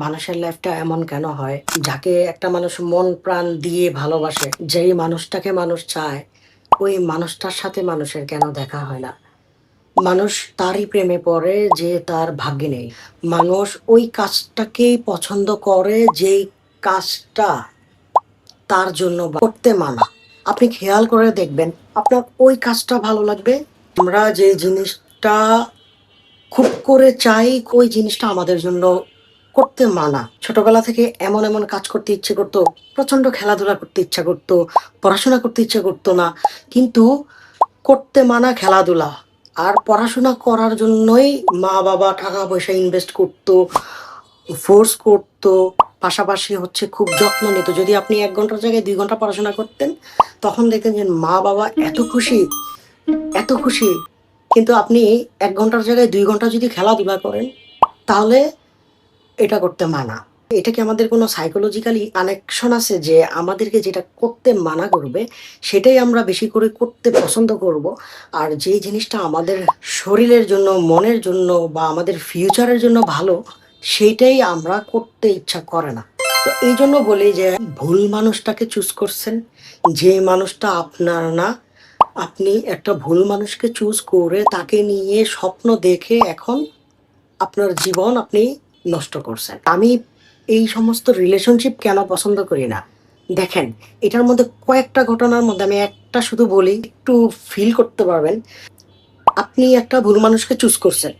মানুষের লাইফটা এমন কেন হয়? যাকে একটা মানুষ মন প্রাণ দিয়ে ভালোবাসে, যেই মানুষটাকে মানুষ চায়, ওই মানুষটার সাথে মানুষের কেন দেখা হয় না? মানুষ তারই প্রেমে পড়ে যে তার ভাগ্যে নেই। মানুষ ওই কাজটাকেই পছন্দ করে যেই কাজটা তার জন্য করতে মানা। আপনি খেয়াল করে দেখবেন, আপনার ওই কাজটা ভালো লাগবে। আমরা যে জিনিসটা খুব করে চাই, ওই জিনিসটা আমাদের জন্য করতে মানা। ছোটবেলা থেকে এমন এমন কাজ করতে ইচ্ছে করতো, প্রচন্ড খেলাধুলা করতে ইচ্ছা করতো, পড়াশোনা করতে ইচ্ছে করতো না, কিন্তু করতে মানা খেলাধুলা। আর পড়াশোনা করার জন্যই মা বাবা টাকা পয়সা ইনভেস্ট করতো, ফোর্স করতো, পাশাপাশি হচ্ছে খুব যত্ন নিত। যদি আপনি 1 ঘন্টার জায়গায় 2 ঘন্টা পড়াশোনা করতেন, তখন দেখতেন যে মা বাবা এত খুশি, এত খুশি। কিন্তু আপনি 1 ঘন্টার জায়গায় 2 ঘন্টা যদি খেলাধুলা করেন, তাহলে এটা করতে মানা। এটা কি আমাদের কোনো সাইকোলজিক্যালি কানেকশন আছে যে আমাদেরকে যেটা করতে মানা করবে, সেটাই আমরা বেশি করে করতে পছন্দ করব? আর যেই জিনিসটা আমাদের শরীরের জন্য, মনের জন্য বা আমাদের ফিউচারের জন্য ভালো, সেইটাই আমরা করতে ইচ্ছা করে না। তো এই জন্য বলি যে ভুল মানুষটাকে চুজ করছেন, যে মানুষটা আপনার না। আপনি একটা ভুল মানুষকে চুজ করে তাকে নিয়ে স্বপ্ন দেখে এখন আপনার জীবন আপনি নষ্ট করছেন। আমি এই সমস্ত রিলেশনশিপ কেন পছন্দ করি না? দেখেন, এটার মধ্যে কয়েকটা ঘটনার মধ্যে আমি একটা শুধু বলি, একটু ফিল করতে পারবেন। আপনি একটা ভুল মানুষকে চুজ করছেন।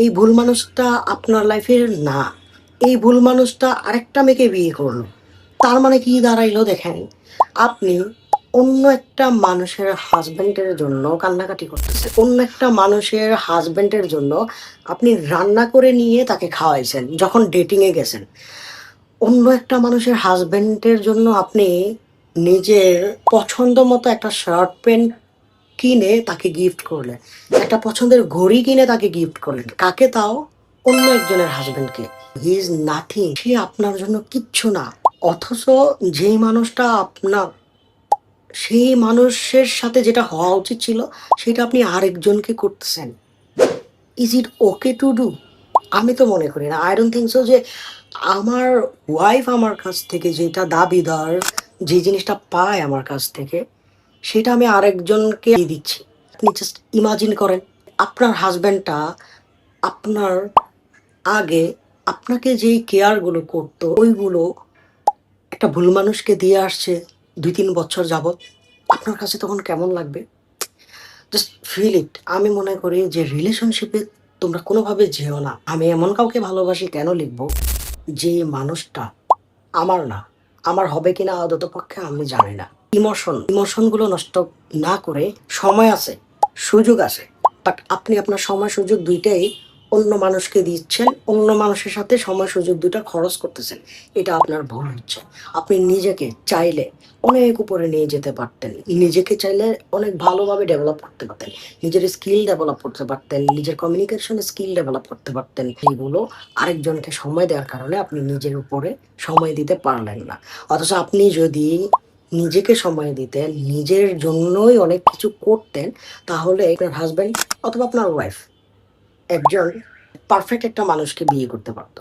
এই ভুল মানুষটা আপনার লাইফের না। এই ভুল মানুষটা আরেকটা মেয়েকে বিয়ে করলো। তার মানে কি দাঁড়াইলো দেখেন, আপনি অন্য একটা মানুষের হাসব্যান্ডের জন্য কান্নাকাটি করতেছেন। অন্য একটা মানুষের হাসব্যান্ডের জন্য আপনি রান্না করে নিয়ে তাকে খাওয়াইছেন যখন ডেটিং এ গেছেন। অন্য একটা মানুষের হাসব্যান্ডের জন্য আপনি নিজের পছন্দ মতো একটা শার্ট প্যান্ট কিনে তাকে গিফট করলেন। একটা পছন্দের ঘড়ি কিনে তাকে গিফট করলেন। কাকে? তাও অন্য একজনের হাসব্যান্ডকে। He is nothing. সে আপনার জন্য কিচ্ছু না। অথচ যেই মানুষটা আপনার, সেই মানুষের সাথে যেটা হওয়া উচিত ছিল, সেটা আপনি আরেকজনকে করতেছেন। Is it okay to do? আমি তো মনে করি না। আই ডোন্ট থিংক সো যে আমার ওয়াইফ আমার কাছ থেকে যেটা দাবিদার, যে জিনিসটা পায় আমার কাছ থেকে, সেটা আমি আরেকজনকে দিয়ে দিচ্ছি। আপনি জাস্ট ইমাজিন করেন, আপনার হাসব্যান্ডটা আপনার আগে আপনাকে যেই কেয়ারগুলো করতো, ওইগুলো একটা ভুল মানুষকে দিয়ে আসছে 2-3 বছর যাবৎ। আপনার কাছে তখন কেমন লাগবে? Just feel it. আমি মনে করি যে রিলেশনশিপে তোমরা কোনোভাবে যেও না। আমি এমন কাউকে ভালোবাসি কেন লিখবো যে মানুষটা আমার না? আমার হবে কিনা আদত পক্ষে আমি জানি না। ইমোশনগুলো নষ্ট না করে, সময় আছে, সুযোগ আছে, বাট আপনি আপনার সময় সুযোগ দুইটাই অন্য মানুষকে দিচ্ছেন। অন্য মানুষের সাথে সময় সুযোগ দুইটা খরচ করতেছেন। এটা আপনার ভুল হচ্ছে। আপনি নিজেকে চাইলে অনেক উপরে নিয়ে যেতে পারতেন। নিজেকে চাইলে অনেক ভালোভাবে ডেভেলপ করতে পারতেন। নিজের স্কিল ডেভেলপ করতে পারতেন। নিজের কমিউনিকেশন স্কিল ডেভেলপ করতে পারতেন। এইগুলো আরেকজনকে সময় দেওয়ার কারণে আপনি নিজের উপরে সময় দিতে পারলেন না। অথচ আপনি যদি নিজেকে সময় দিতেন, নিজের জন্যই অনেক কিছু করতেন, তাহলে আপনার হাজব্যান্ড অথবা আপনার ওয়াইফ একজন পারফেক্ট একটা মানুষকে বিয়ে করতে পারতো।